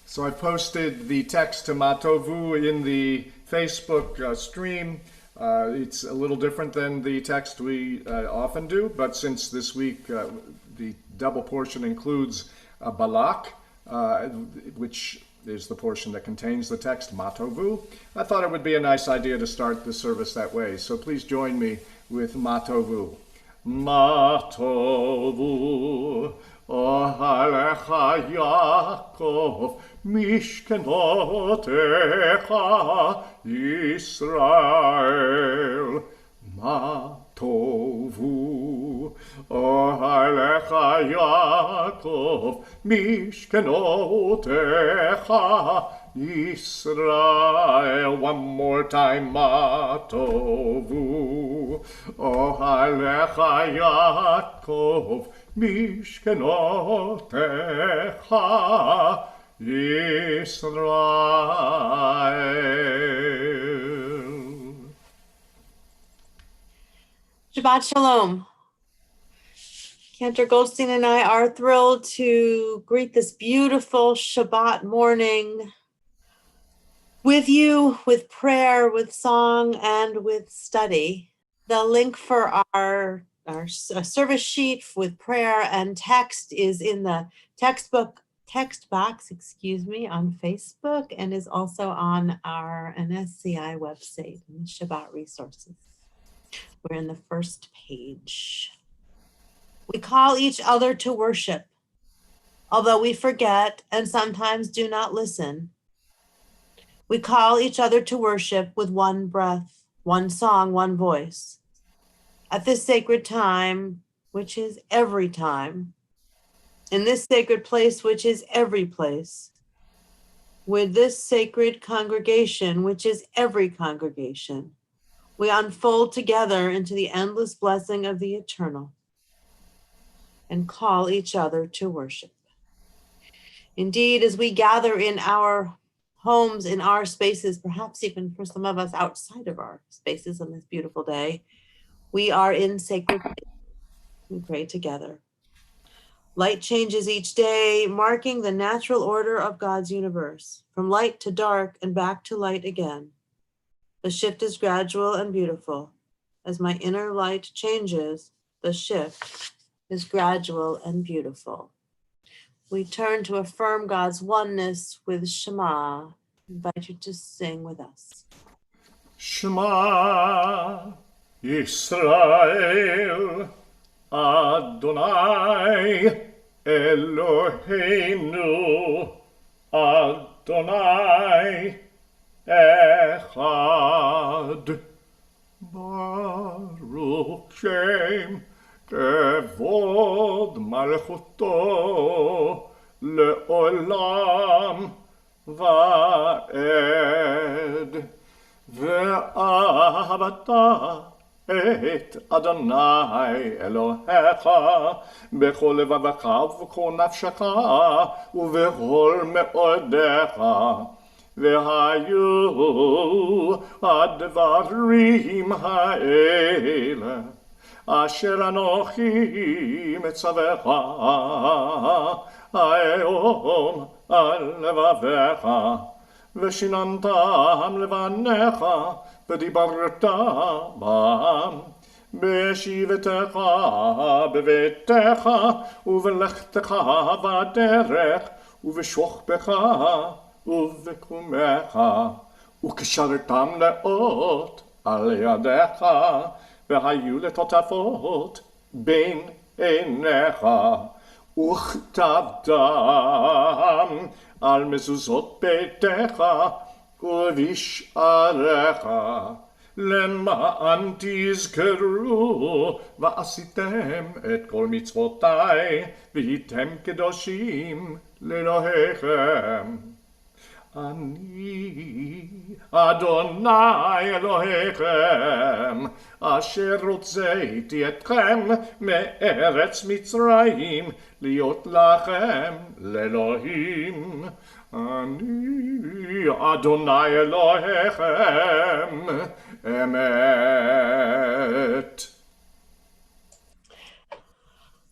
So I posted the text to Matovu in the Facebook stream. It's a little different than the text we often do, but since this week the double portion includes Balak, which is the portion that contains the text Matovu, I thought it would be a nice idea to start the service that way. So please join me with Matovu. Matovu, Ohalecha Yaakov, Mishkenotecha Yisrael. Matovu, Ohalecha Yaakov, Mishkenotecha Yisrael. One more time, Matovu, Ohalecha Yaakov, Mishkenotecha Yisrael. Shabbat Shalom. Cantor Goldstein and I are thrilled to greet this beautiful Shabbat morning with you, with prayer, with song, and with study. The link for our service sheet with prayer and text is in the text box, on Facebook, and is also on our NSCI website in the Shabbat resources. We're in the first page. We call each other to worship, although we forget and sometimes do not listen. We call each other to worship with one breath, one song, one voice. At this sacred time, which is every time, in this sacred place, which is every place, with this sacred congregation, which is every congregation, we unfold together into the endless blessing of the eternal and call each other to worship. Indeed, as we gather in our homes, in our spaces, perhaps even for some of us outside of our spaces on this beautiful day, we are in sacred place. We pray together. Light changes each day, marking the natural order of God's universe, from light to dark and back to light again. The shift is gradual and beautiful. As my inner light changes, the shift is gradual and beautiful. We turn to affirm God's oneness with Shema. I invite you to sing with us. Shema Yisrael, Adonai Eloheinu, Adonai Echad. Baruch Shem Kevod Malchuto Leolam Vaed. Ve'ahavata et Adonai Elohecha bechol levavecha ובכל נפשך ובכל מאודיך. והיו הדברים האלה אשר אנוכי מצווך היום על לבביך, ושיננתם לבניך ודיברת בם בישיבתך בביתך ובלכתך בדרך ובשוכבך ובקומך, וקשרתם לאות על ידיך, והיו לטוטפות בין עיניך, וכתבתם על מזוזות ביתך ובשעריך, למען תזכרו ועשיתם את כל מצוותיי והייתם קדושים לאלוהיכם. אני אדוני אלוהיכם אשר הוצאתי אתכם מארץ מצרים להיות לכם לאלוהים. אני אדוני אלוהיכם אמת.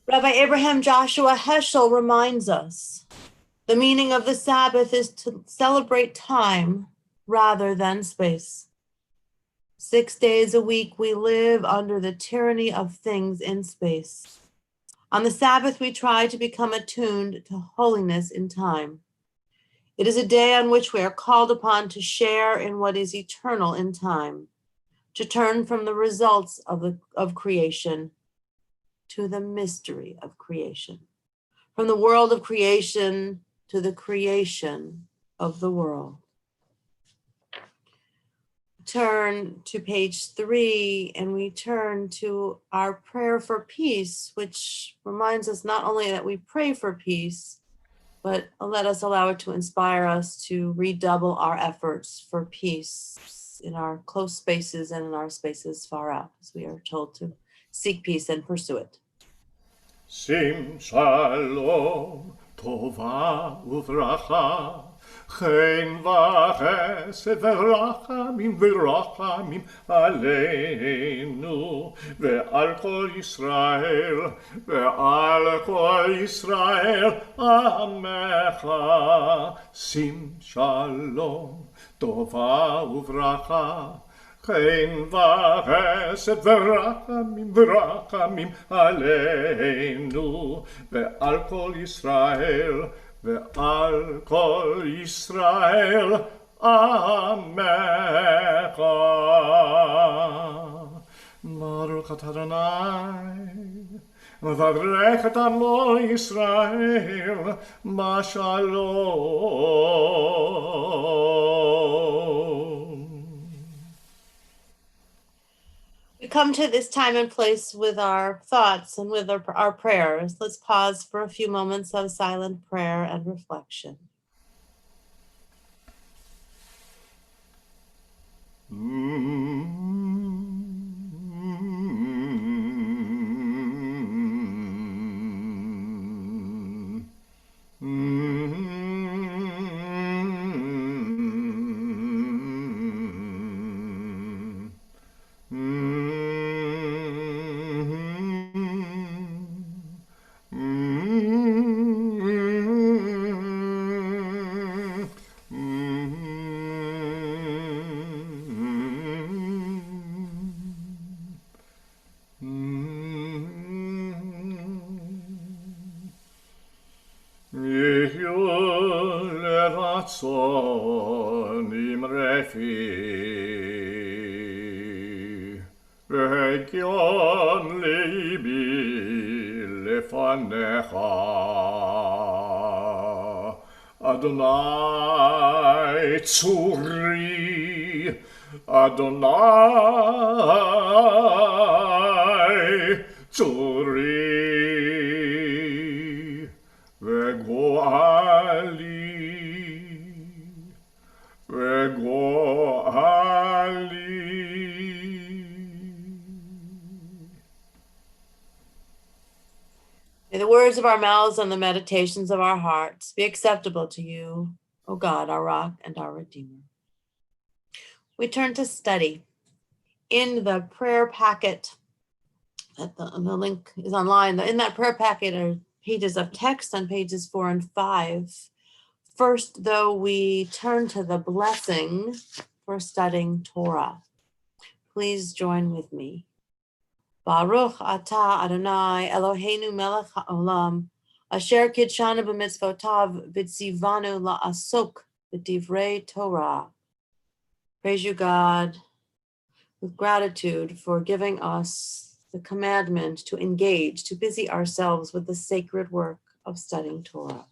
Rabbi Abraham Joshua Heschel reminds us the meaning of the Sabbath is to celebrate time rather than space. 6 days a week, we live under the tyranny of things in space. On the Sabbath, we try to become attuned to holiness in time. It is a day on which we are called upon to share in what is eternal in time, to turn from the results of creation to the mystery of creation, from the world of creation to the creation of the world. Turn to page 3, and we turn to our prayer for peace, which reminds us not only that we pray for peace, but let us allow it to inspire us to redouble our efforts for peace in our close spaces and in our spaces far out, as we are told to seek peace and pursue it. שים שלום, טובה וברכה, חן וחסד ורחמים ורחמים עלינו ועל כל ישראל ועל כל ישראל עמך. שים שלום, טובה וברכה, חן וחסד ורחמים ורחמים עלינו ועל כל ישראל ועל כל ישראל עמך. ברוך אתה אדוני מברך את עמו ישראל בשלום. We come to this time and place with our thoughts and with our prayers. Let's pause for a few moments of silent prayer and reflection. רצון אמרפי והגיון ליבי לפניך. אדוני צורי, אדוני צורי וגואלי וגואלי. May the words of our mouths and the meditations of our hearts be acceptable to you, O God, our rock and our redeemer. We turn to study. In the prayer packet, the link is online. In that prayer packet are pages of text on pages 4 and 5. First, though, we turn to the blessing for studying Torah. Please join with me. Baruch atah Adonai Eloheinu melech haolam, asher kidshanu b'mitzvotav v'tzivanu la'asok b'divrei Torah. Praise you, God, with gratitude for giving us the commandment to engage, to busy ourselves with the sacred work of studying Torah.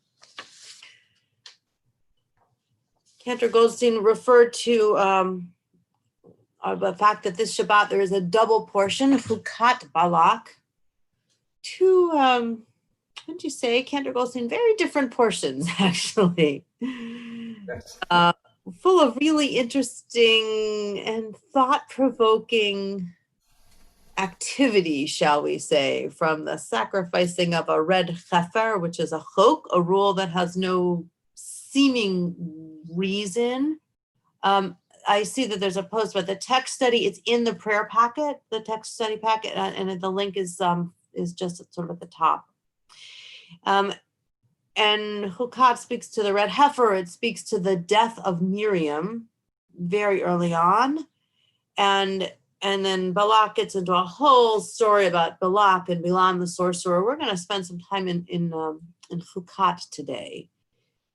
Cantor Goldstein referred to the fact that this Shabbat there is a double portion, Hukat Balak, two, what'd you say, Cantor Goldstein, very different portions, actually. Yes. Full of really interesting and thought-provoking activity, shall we say, from the sacrificing of a red heifer, which is a chok, a rule that has no seeming reason. I see that there's a post about the text study. It's in the prayer packet, the text study packet, and the link is just sort of at the top. And Hukat speaks to the red heifer. It speaks to the death of Miriam very early on. And then Balak gets into a whole story about Balak and Bilam the sorcerer. We're going to spend some time in Hukat today.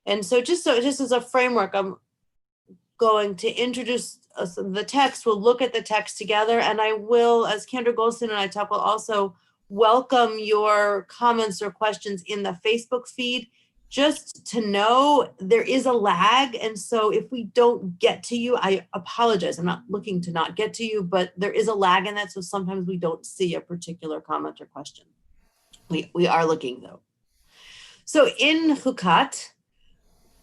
And so just as a framework, I'm going to introduce the text. We'll look at the text together, and I will, as Kendra Goldstein and I talk, will also welcome your comments or questions in the Facebook feed. Just to know there is a lag, and so if we don't get to you, I apologize. I'm not looking to not get to you, but there is a lag in that, so sometimes we don't see a particular comment or question. We are looking though. So in Hukat,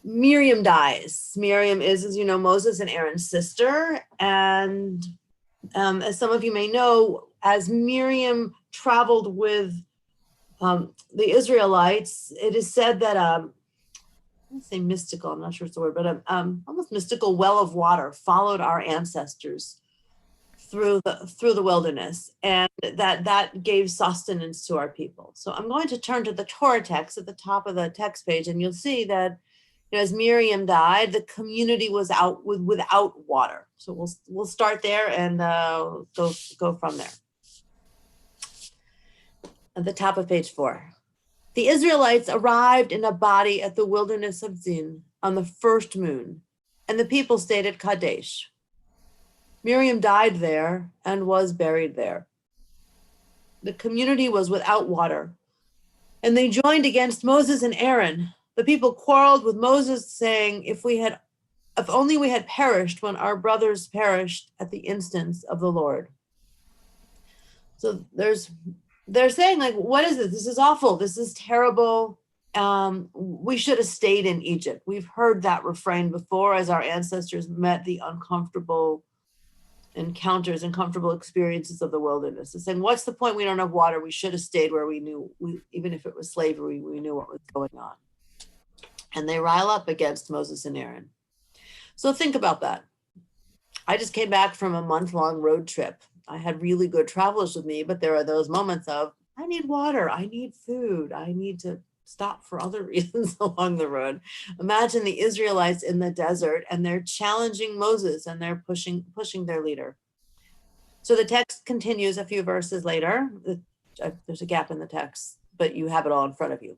Miriam dies. Miriam is, as you know, Moses and Aaron's sister, and as some of you may know, as Miriam traveled with the Israelites, it is said that I say mystical, I'm not sure it's the word, but almost mystical well of water followed our ancestors through the wilderness, and that gave sustenance to our people. So I'm going to turn to the Torah text at the top of the text page, and you'll see that, you know, as Miriam died, the community was without water. So we'll start there and go from there. At the top of page 4. The Israelites arrived in a body at the wilderness of Zin on the first moon, and the people stayed at Kadesh. Miriam died there and was buried there. The community was without water, and they joined against Moses and Aaron. The people quarreled with Moses, saying, if only we had perished when our brothers perished at the instance of the Lord. So they're saying, like, what is this? This is awful. This is terrible. We should have stayed in Egypt. We've heard that refrain before as our ancestors met the uncomfortable encounters, uncomfortable experiences of the wilderness. They're saying, what's the point? We don't have water. We should have stayed where we knew, even if it was slavery, we knew what was going on. And they rile up against Moses and Aaron. So think about that. I just came back from a month-long road trip. I had really good travelers with me, but there are those moments of, I need water, I need food, I need to stop for other reasons along the road. Imagine the Israelites in the desert, and they're challenging Moses, and they're pushing their leader. So the text continues a few verses later. There's a gap in the text, but you have it all in front of you.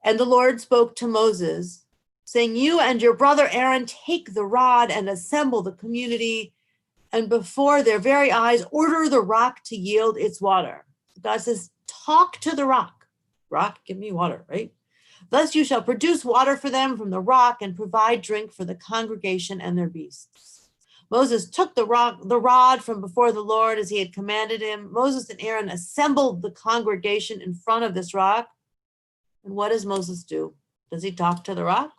And the Lord spoke to Moses, saying, you and your brother Aaron take the rod and assemble the community, and before their very eyes, order the rock to yield its water. God says, talk to the rock. Rock, give me water, right? Thus you shall produce water for them from the rock and provide drink for the congregation and their beasts. Moses took the rod from before the Lord as he had commanded him. Moses and Aaron assembled the congregation in front of this rock. And what does Moses do? Does he talk to the rock?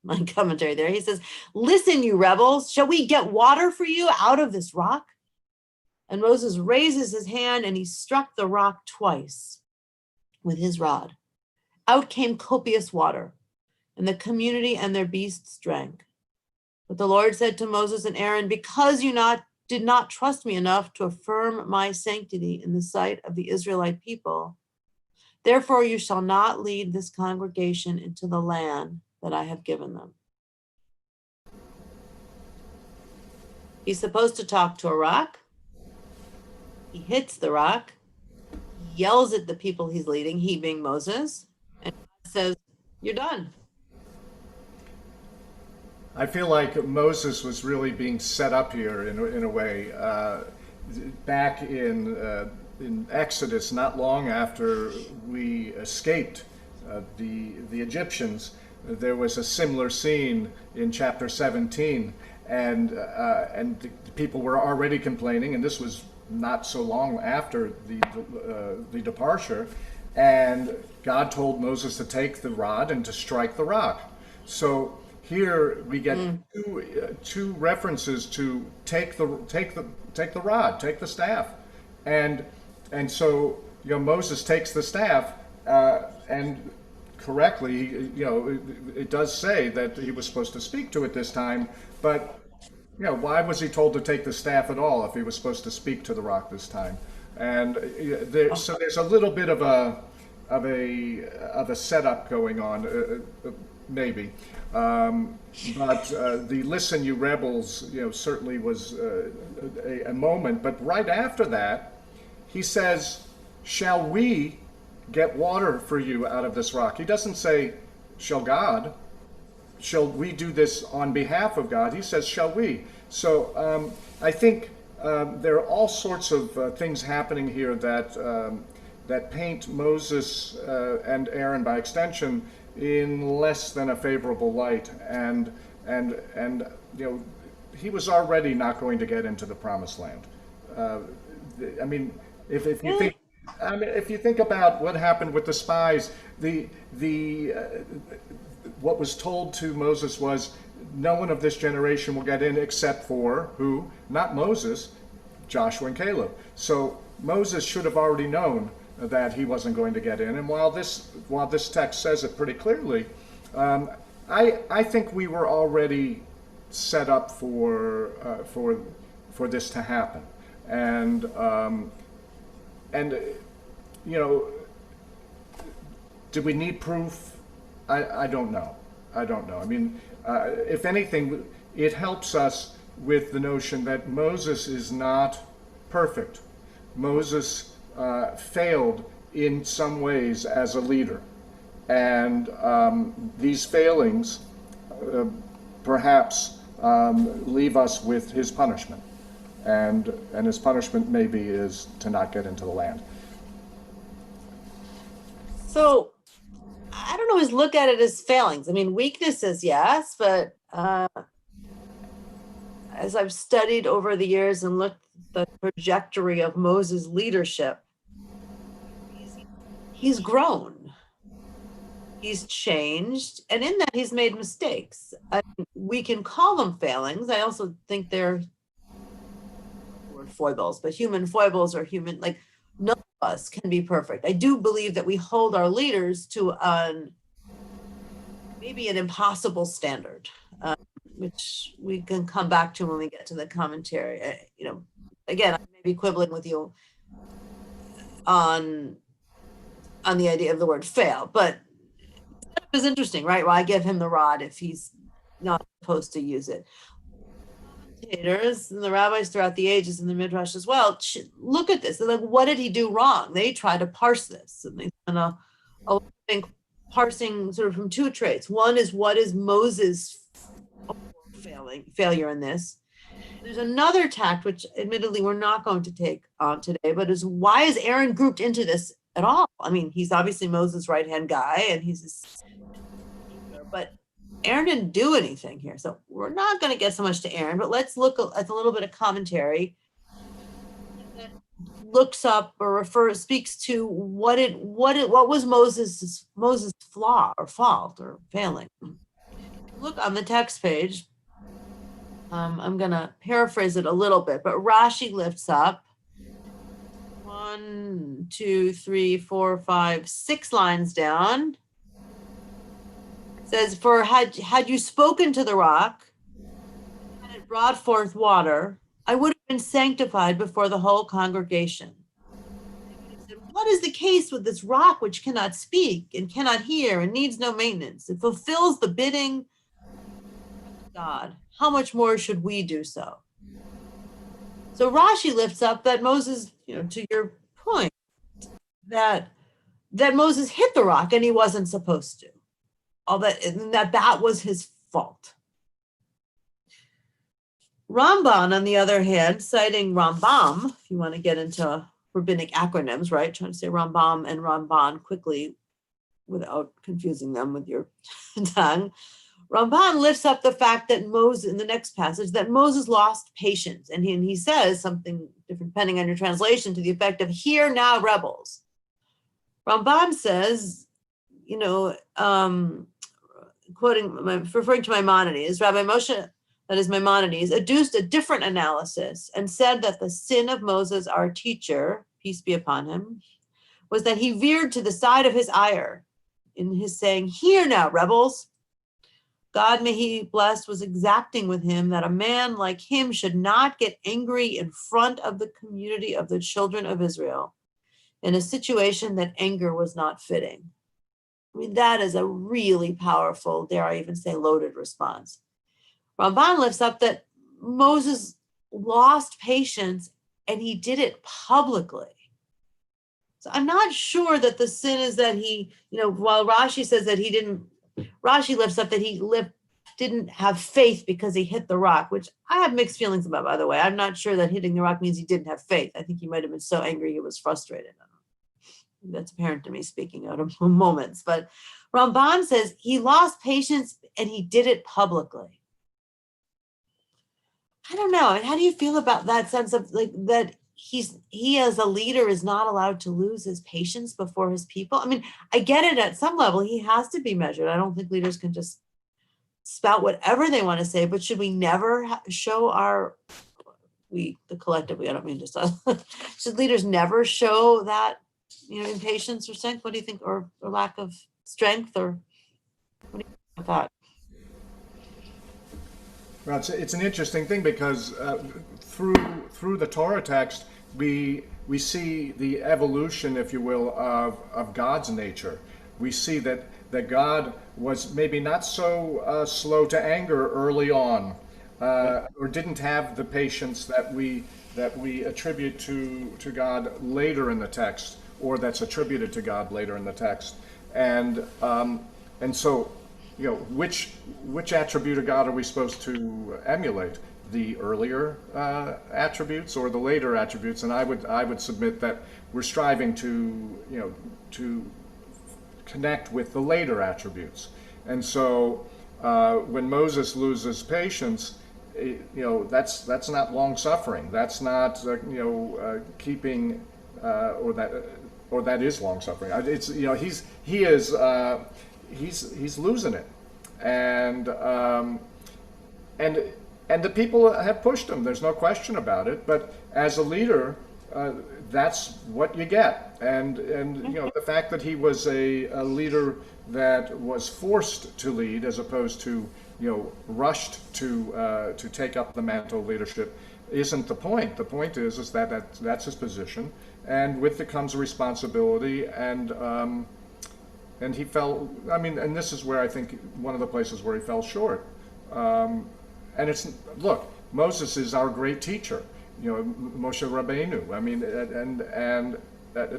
My commentary there. He says, listen, you rebels, shall we get water for you out of this rock? And Moses raises his hand and he struck the rock twice with his rod. Out came copious water, and the community and their beasts drank. But the Lord said to Moses and Aaron, because you did not trust me enough to affirm my sanctity in the sight of the Israelite people, therefore you shall not lead this congregation into the land that I have given them. He's supposed to talk to a rock. He hits the rock, yells at the people he's leading, he being Moses, and says, you're done. I feel like Moses was really being set up here in a way. Back in Exodus, not long after we escaped the Egyptians, there was a similar scene in chapter 17, and the people were already complaining, and this was not so long after the departure, and God told Moses to take the rod and to strike the rock. So here we get two references to take the rod, take the staff, and so Moses takes the staff, and correctly, it does say that he was supposed to speak to it this time, but why was he told to take the staff at all if he was supposed to speak to the rock this time? And so there's a little bit of a setup going on, maybe. But the "Listen, you rebels," certainly was a moment. But right after that, he says, "Shall we get water for you out of this rock?" He doesn't say, "Shall God?" Shall we do this on behalf of God? He says, "Shall we?" So I think there are all sorts of things happening here that paint Moses and Aaron, by extension, in less than a favorable light, and he was already not going to get into the promised land. I mean, if you think. If you think about what happened with the spies, what was told to Moses was, no one of this generation will get in except for who? Not Moses, Joshua and Caleb. So Moses should have already known that he wasn't going to get in. And while this text says it pretty clearly, I think we were already set up for this to happen. And do we need proof? I don't know. I mean, if anything, it helps us with the notion that Moses is not perfect. Moses failed in some ways as a leader. And these failings perhaps leave us with his punishment. And his punishment maybe is to not get into the land. So I don't always look at it as failings. I mean, weaknesses, yes, but as I've studied over the years and looked at the trajectory of Moses' leadership, he's grown, he's changed, and in that he's made mistakes. We can call them failings. I also think they're foibles, but human foibles are human, like none of us can be perfect. I do believe that we hold our leaders to maybe an impossible standard, which we can come back to when we get to the commentary. Again, I may be quibbling with you on the idea of the word fail, but it was interesting, right? Well, I give him the rod if he's not supposed to use it. Commentators and the rabbis throughout the ages in the Midrash as well look at this. They're like, what did he do wrong? They try to parse this, and they spend a think parsing sort of from two traits. One is, what is Moses' failure in this? There's another tact, which admittedly we're not going to take on today, but is, why is Aaron grouped into this at all? I mean, he's obviously Moses' right-hand guy, and he's his, but Aaron didn't do anything here. So we're not going to get so much to Aaron, but let's look at a little bit of commentary that looks up or speaks to what was Moses' flaw or fault or failing. Look on the text page. I'm going to paraphrase it a little bit, but Rashi lifts up 1, 2, 3, 4, 5, 6 lines down. Says, for had you spoken to the rock, and it brought forth water, I would have been sanctified before the whole congregation. Said, what is the case with this rock which cannot speak and cannot hear and needs no maintenance? It fulfills the bidding of God. How much more should we do so? So Rashi lifts up that Moses, to your point, that Moses hit the rock and he wasn't supposed to. All that was his fault. Ramban, on the other hand, citing Rambam, if you want to get into rabbinic acronyms, right? Trying to say Rambam and Ramban quickly without confusing them with your tongue. Ramban lifts up the fact that Moses, in the next passage, that Moses lost patience. And he says something different depending on your translation, to the effect of, "Hear now, rebels." Ramban says, referring to Maimonides, Rabbi Moshe, that is Maimonides, adduced a different analysis and said that the sin of Moses, our teacher, peace be upon him, was that he veered to the side of his ire in his saying, "Hear now, rebels." God, may he be blessed, was exacting with him that a man like him should not get angry in front of the community of the children of Israel in a situation that anger was not fitting. I mean, that is a really powerful, dare I even say, loaded response. Ramban lifts up that Moses lost patience and he did it publicly. So I'm not sure that the sin is that he, while Rashi says that he didn't, Rashi lifts up that he didn't have faith because he hit the rock, which I have mixed feelings about, by the way. I'm not sure that hitting the rock means he didn't have faith. I think he might have been so angry he was frustrated. That's apparent to me, speaking out of moments. But Ramban says he lost patience and he did it publicly. I don't know. How do you feel about that sense of that he as a leader is not allowed to lose his patience before his people? I mean, I get it at some level. He has to be measured. I don't think leaders can just spout whatever they want to say, but should we never show the collective, I don't mean just us, should leaders never show that, impatience or strength? What do you think, or lack of strength, or what do you think about that? Well, it's an interesting thing because through the Torah text, we see the evolution, if you will, of God's nature. We see that God was maybe not so slow to anger early on, or didn't have the patience that we attribute to God later in the text, or that's attributed to God later in the text, and so. Which attribute of God are we supposed to emulate? The earlier attributes or the later attributes? And I would submit that we're striving to connect with the later attributes. And so when Moses loses patience, that's not long suffering. That's not keeping or that is long suffering. It's he's losing it, and the people have pushed him. There's no question about it. But as a leader, that's what you get. And the fact that he was a leader that was forced to lead, as opposed to rushed to take up the mantle of leadership, isn't the point. The point is that that's his position, and with it comes a responsibility. And he fell, and this is where I think one of the places where he fell short. And look, Moses is our great teacher, Moshe Rabbeinu.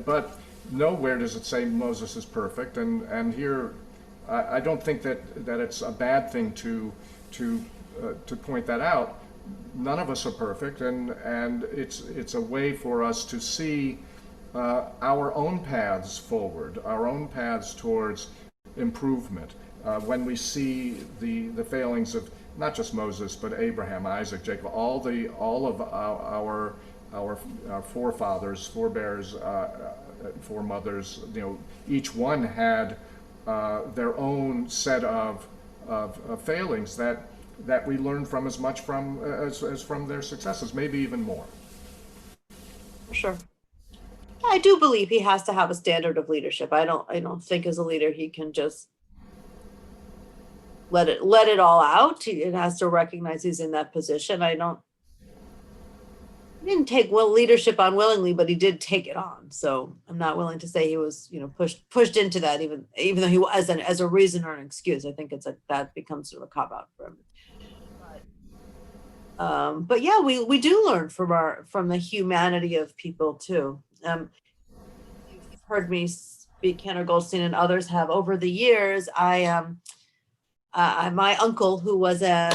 But nowhere does it say Moses is perfect. And here, I don't think that it's a bad thing to point that out. None of us are perfect, and it's a way for us to see our own paths forward, our own paths towards improvement. When we see the failings of not just Moses, but Abraham, Isaac, Jacob, all of our forefathers, forebears, foremothers, each one had their own set of failings that we learn from as much as from their successes, maybe even more. For sure. I do believe he has to have a standard of leadership. I don't think as a leader he can just let it all out. He has to recognize he's in that position. He didn't take leadership unwillingly, but he did take it on. So I'm not willing to say he was, pushed into that, even though he was as a reason or an excuse. I think that becomes sort of a cop out for him. But yeah, we do learn from the humanity of people too. You've heard me speak, Kenner Goldstein and others have over the years. My uncle, who was a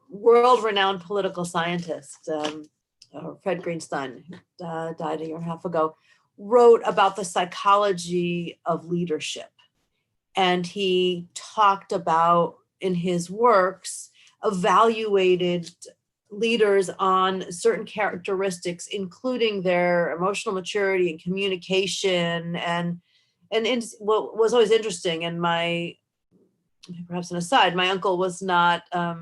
world-renowned political scientist, Fred Greenstein, who died a year and a half ago, wrote about the psychology of leadership. And he talked about in his works, evaluated leaders on certain characteristics, including their emotional maturity and communication. And what was always interesting, and perhaps an aside, my uncle was not a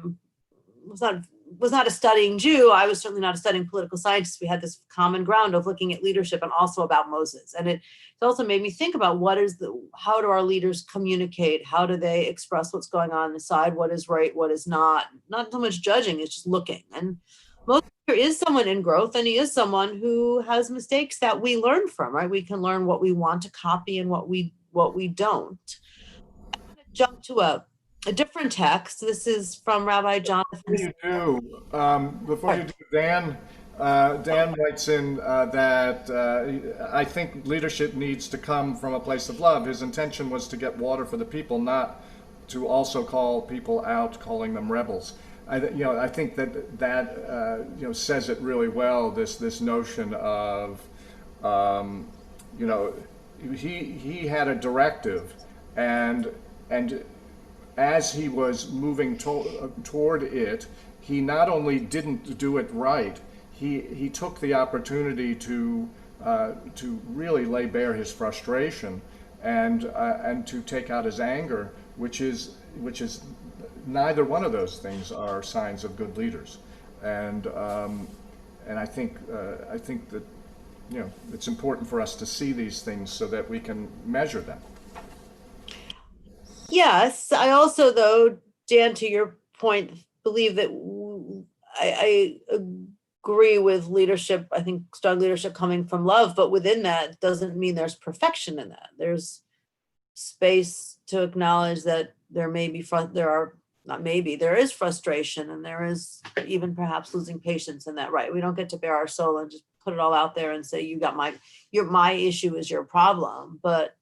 studying Jew. I was certainly not a studying political scientist. We had this common ground of looking at leadership and also about Moses. And it also made me think about how do our leaders communicate? How do they express what's going on inside? What is right? What is not? Not so much judging, it's just looking. And Moses is someone in growth, and he is someone who has mistakes that we learn from, right? We can learn what we want to copy and what we don't. I'm going to jump to a different text. This is from Rabbi Jonathan. Before you do, Dan writes in that I think leadership needs to come from a place of love. His intention was to get water for the people, not to also call people out, calling them rebels. I think that says it really well. This notion of he had a directive, and as he was moving toward it, he not only didn't do it right, he took the opportunity to really lay bare his frustration and to take out his anger, which is neither one of those things are signs of good leaders, and I think that it's important for us to see these things so that we can measure them. Yes, I also, though, Dan, to your point, believe that I agree with leadership. I think strong leadership coming from love, but within that doesn't mean there's perfection in that. There's space to acknowledge that there is frustration, and there is even perhaps losing patience in that, right? We don't get to bare our soul and just put it all out there and say, my issue is your problem. But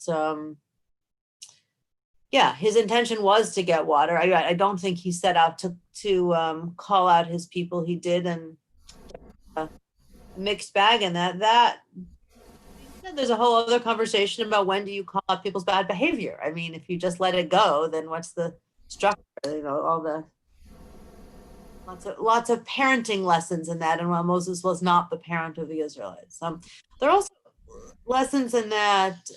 yeah, his intention was to get water. I don't think he set out to call out his people. He did, and mixed bag in that. There's a whole other conversation about when do you call out people's bad behavior. I mean, if you just let it go, then what's the structure? All the lots of parenting lessons in that. And while Moses was not the parent of the Israelites, there are also lessons in that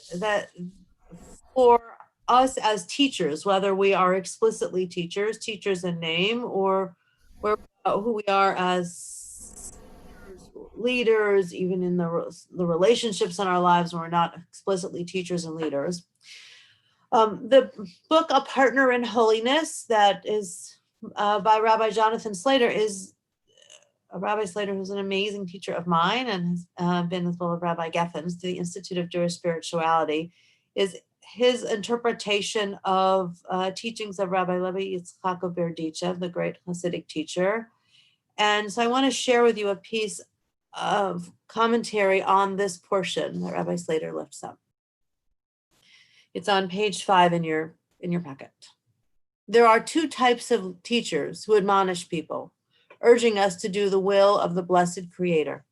for us as teachers, whether we are explicitly teachers in name, or who we are as leaders, even in the relationships in our lives when we're not explicitly teachers and leaders. The book A Partner in Holiness, that is by Rabbi Jonathan Slater, is Rabbi Slater, who's an amazing teacher of mine and has been as well as Rabbi Geffen's to the Institute of Jewish Spirituality, is his interpretation of teachings of Rabbi Levi Yitzchak of Berdichev, the great Hasidic teacher. And so I want to share with you a piece of commentary on this portion that Rabbi Slater lifts up. It's on page 5 in your packet. There are two types of teachers who admonish people, urging us to do the will of the blessed Creator.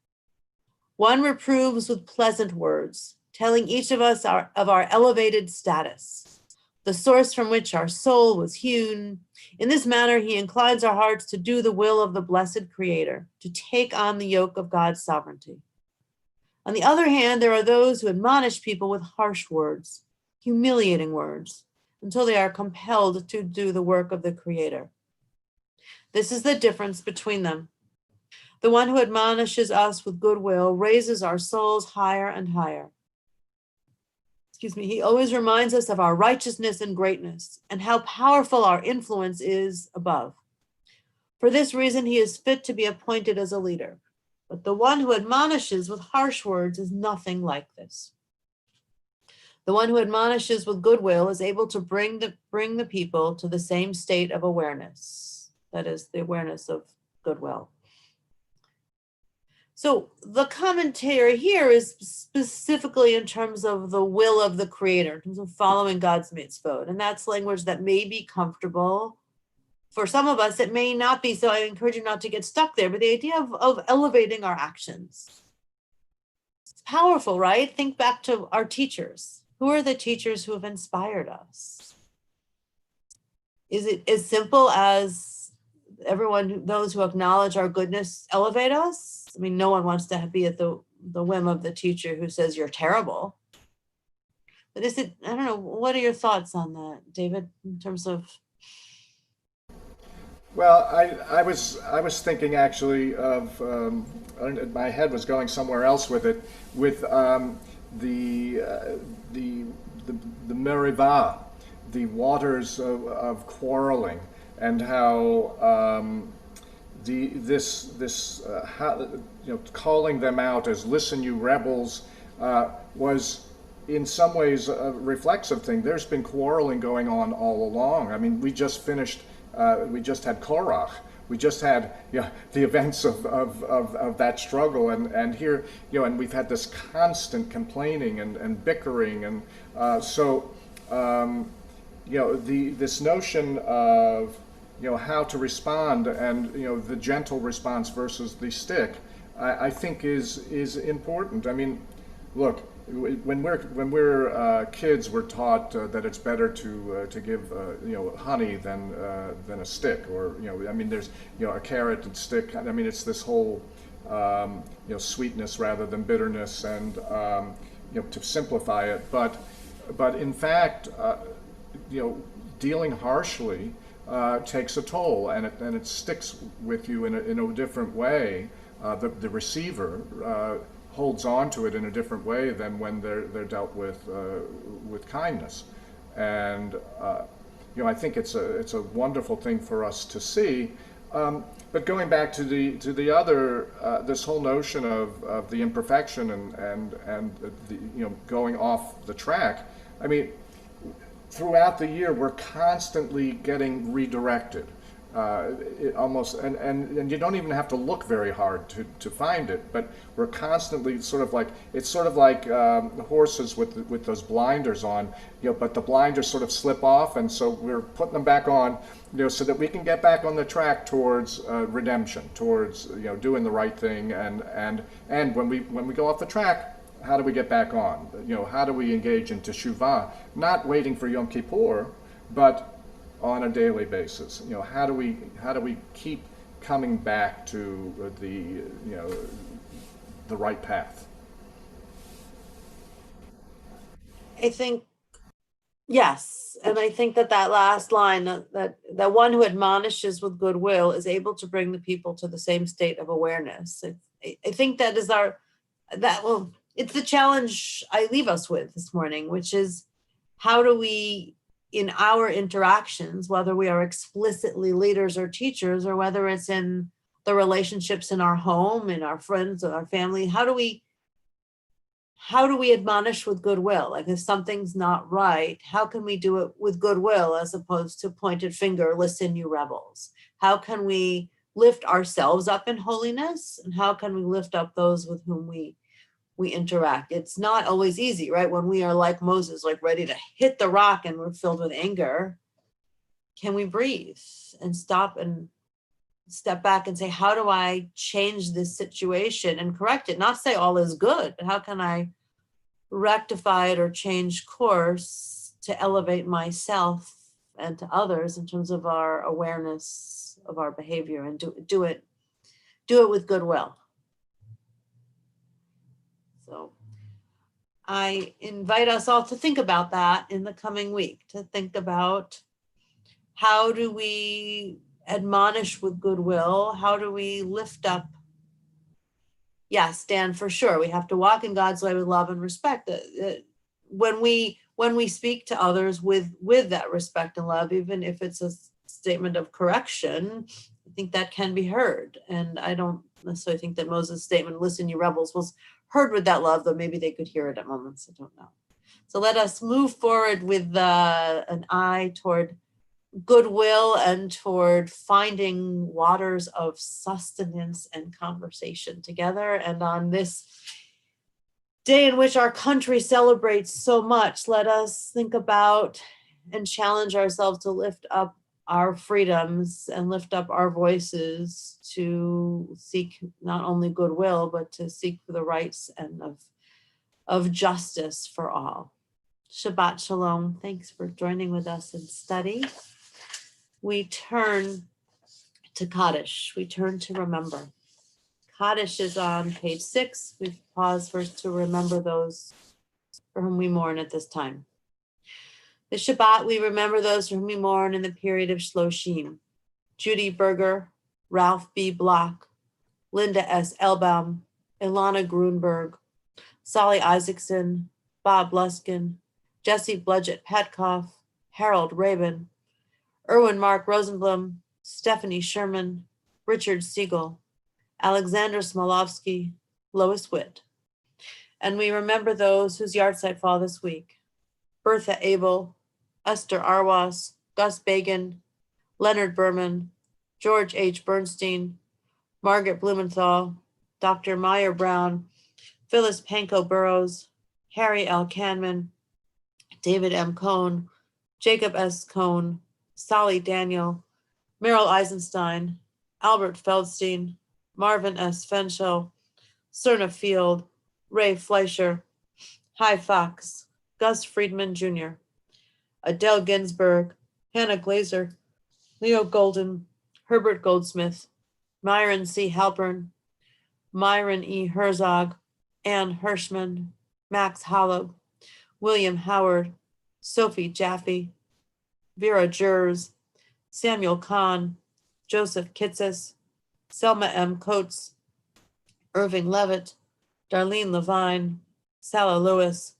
One reproves with pleasant words, telling each of us of our elevated status, the source from which our soul was hewn. In this manner, he inclines our hearts to do the will of the blessed Creator, to take on the yoke of God's sovereignty. On the other hand, there are those who admonish people with harsh words, humiliating words, until they are compelled to do the work of the Creator. This is the difference between them. The one who admonishes us with goodwill raises our souls higher and higher. He always reminds us of our righteousness and greatness, and how powerful our influence is above. For this reason, he is fit to be appointed as a leader. But the one who admonishes with harsh words is nothing like this. The one who admonishes with goodwill is able to bring the people to the same state of awareness, that is, the awareness of goodwill. So the commentary here is specifically in terms of the will of the Creator, in terms of following God's mitzvot. And that's language that may be comfortable. For some of us, it may not be. So I encourage you not to get stuck there. But the idea of elevating our actions. It's powerful, right? Think back to our teachers. Who are the teachers who have inspired us? Is it as simple as everyone, those who acknowledge our goodness, elevate us? I mean, no one wants to be at the whim of the teacher who says you're terrible. But is it, I don't know, what are your thoughts on that, David, in terms of? Well, I was thinking actually of my head was going somewhere else with it, with the, uh, the the merivah, the waters of quarreling, and how how, calling them out as "listen, you rebels," was in some ways a reflexive thing. There's been quarreling going on all along. I mean, we just finished. We just had Korach. We just had the events of that struggle, and here and we've had this constant complaining and bickering, and this notion of how to respond, and the gentle response versus the stick, I think is important. I mean, look, when we're kids, we're taught that it's better to give honey than a stick, or I mean, there's a carrot and stick. I mean, it's this whole sweetness rather than bitterness, and to simplify it. But in fact, dealing harshly takes a toll, and it sticks with you in a different way. The receiver holds on to it in a different way than when they're dealt with kindness, and I think it's a wonderful thing for us to see. But going back to the other, this whole notion of the imperfection and the, going off the track. I mean, throughout the year, we're constantly getting redirected. Almost, and you don't even have to look very hard to find it, but we're constantly it's sort of like horses with those blinders on, but the blinders sort of slip off, and so we're putting them back on, so that we can get back on the track towards redemption, towards doing the right thing, and when we go off the track, how do we get back on? How do we engage in teshuvah? Not waiting for Yom Kippur, but on a daily basis. How do we keep coming back to the right path? I think, yes, and I think that last line, that one who admonishes with goodwill is able to bring the people to the same state of awareness. I think that is it's the challenge I leave us with this morning, which is, how do we, in our interactions, whether we are explicitly leaders or teachers, or whether it's in the relationships in our home, in our friends, or our family, how do we admonish with goodwill? Like, if something's not right, how can we do it with goodwill as opposed to pointed finger, listen, you rebels? How can we lift ourselves up in holiness? And how can we lift up those with whom we interact? It's not always easy, right? When we are like Moses, like ready to hit the rock and we're filled with anger, can we breathe and stop and step back and say, how do I change this situation and correct it? Not say all is good, but how can I rectify it or change course to elevate myself and to others in terms of our awareness of our behavior, and do it with goodwill. So I invite us all to think about that in the coming week, to think about, how do we admonish with goodwill? How do we lift up? Yes, Dan, for sure. We have to walk in God's way with love and respect. When we speak to others with that respect and love, even if it's a statement of correction, I think that can be heard. And I don't necessarily think that Moses' statement, listen, you rebels, was heard with that love, though maybe they could hear it at moments. I don't know. So let us move forward with an eye toward goodwill and toward finding waters of sustenance and conversation together. And on this day in which our country celebrates so much, let us think about and challenge ourselves to lift up our freedoms and lift up our voices, to seek not only goodwill, but to seek for the rights and of justice for all. Shabbat Shalom. Thanks for joining with us in study. We turn to Kaddish. We turn to remember. Kaddish is on page 6. We've paused first to remember those for whom we mourn at this time. The Shabbat, we remember those for whom we mourn in the period of Shloshim. Judy Berger, Ralph B. Block, Linda S. Elbaum, Ilana Grunberg, Solly Isaacson, Bob Luskin, Jesse Bludgett Petkoff, Harold Rabin, Erwin Mark Rosenblum, Stephanie Sherman, Richard Siegel, Alexander Smolovsky, Lois Witt. And we remember those whose yahrzeit fall this week: Bertha Abel, Esther Arwas, Gus Bagan, Leonard Berman, George H. Bernstein, Margaret Blumenthal, Dr. Meyer Brown, Phyllis Pankow Burrows, Harry L. Canman, David M. Cohn, Jacob S. Cohn, Sally Daniel, Meryl Eisenstein, Albert Feldstein, Marvin S. Fenshel, Serna Field, Ray Fleischer, Hy Fox, Gus Friedman Jr., Adele Ginsberg, Hannah Glazer, Leo Golden, Herbert Goldsmith, Myron C. Halpern, Myron E. Herzog, Ann Hirschman, Max Hollow, William Howard, Sophie Jaffe, Vera Jers, Samuel Kahn, Joseph Kitsis, Selma M. Coates, Irving Levitt, Darlene Levine, Sala Lewis,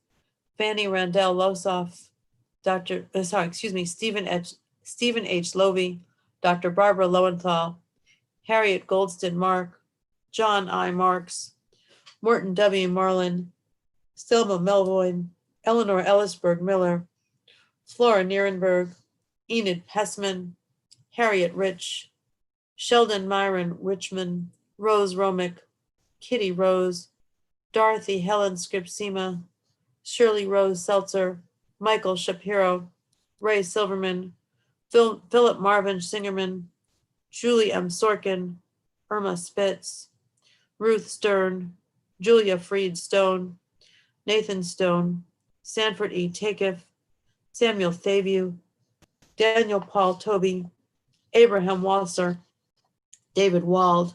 Fanny Randell Losoff, Stephen H. Lovey, Dr. Barbara Lowenthal, Harriet Goldston Mark, John I. Marks, Morton W. Marlin, Stilma Melvoin, Eleanor Ellisberg Miller, Flora Nierenberg, Enid Pessman, Harriet Rich, Sheldon Myron Richmond, Rose Romick, Kitty Rose, Dorothy Helen Scripsima, Shirley Rose Seltzer, Michael Shapiro, Ray Silverman, Philip Marvin Singerman, Julie M. Sorkin, Irma Spitz, Ruth Stern, Julia Freed Stone, Nathan Stone, Sanford E. Takeif, Samuel Thavew, Daniel Paul Toby, Abraham Walser, David Wald,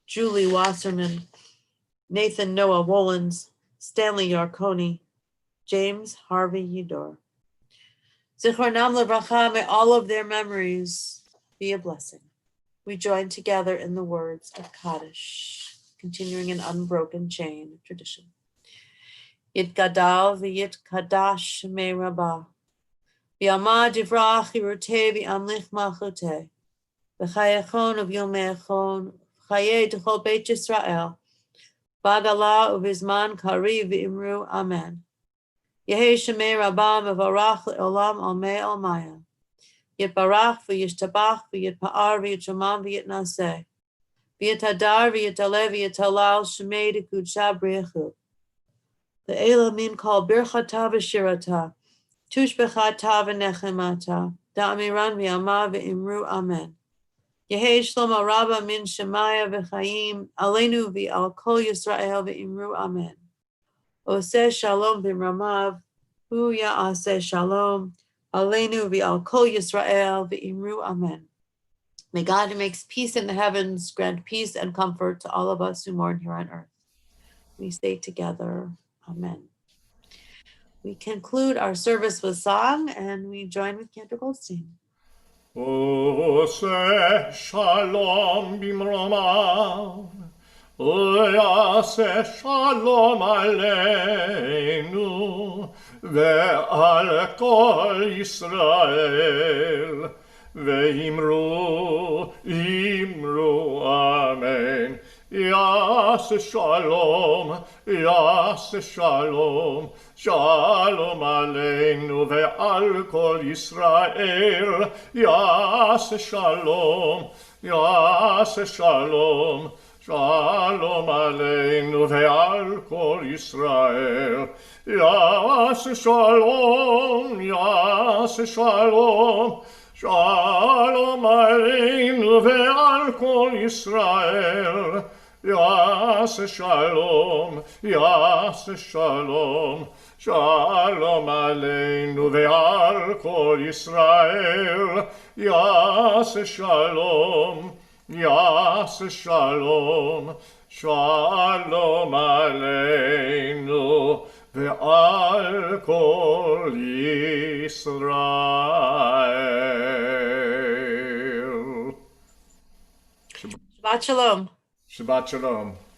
Julie Wasserman, Nathan Noah Wollens, Stanley Yarkoni, James Harvey Udor. Zichronam Levracha, may all of their memories be a blessing. We join together in the words of Kaddish, continuing an unbroken chain of tradition. Yit gadal v'yit kadash me rabah, v'yamad divrach yiruteh v'amlich malchuteh, v'chayechon of yomechon, v'chayeh d'chol beit Yisrael, b'agala uvizman kari v'imru amen. Yehei shemei rabah mevarach le'olam almei almaya. Yitbarach v'yishtabach v'yitpa'ar v'yitshomam v'yitnaseh. V'yitadar v'yitaleh v'yitalal shemei d'kudsha b'rechu. Ve'ela min kol birchata v'shirata. Tushbechata v'nechemata. Da'amiran v'yama v'imru amen. Yehei shlomo rabba min shemaya v'chaim. Aleinu v'al kol Yisrael v'imru amen. Oseh shalom b'mramav. Hu ya'aseh shalom. Aleinu v'al kol Yisrael v'imru amen. May God, who makes peace in the heavens, grant peace and comfort to all of us who mourn here on earth. We say together, amen. We conclude our service with song, and we join with Cantor Goldstein. Oseh shalom b'mramav, Yaseh shalom aleinu, ve'al kol Yisrael, ve'imru, imru, amen. Yaseh shalom, shalom aleinu, ve'al kol Yisrael, Yaseh shalom, Shalom aleinu ve'al kol Yisrael. Yaseh shalom. Shalom aleinu ve'al kol Yisrael. יעשה שלום, יעשה שלום, שלום עלינו ועל כל ישראל, יעשה שלום, יעשה שלום, שלום עלינו ועל כל ישראל. Shabbat Shalom. Shabbat Shalom.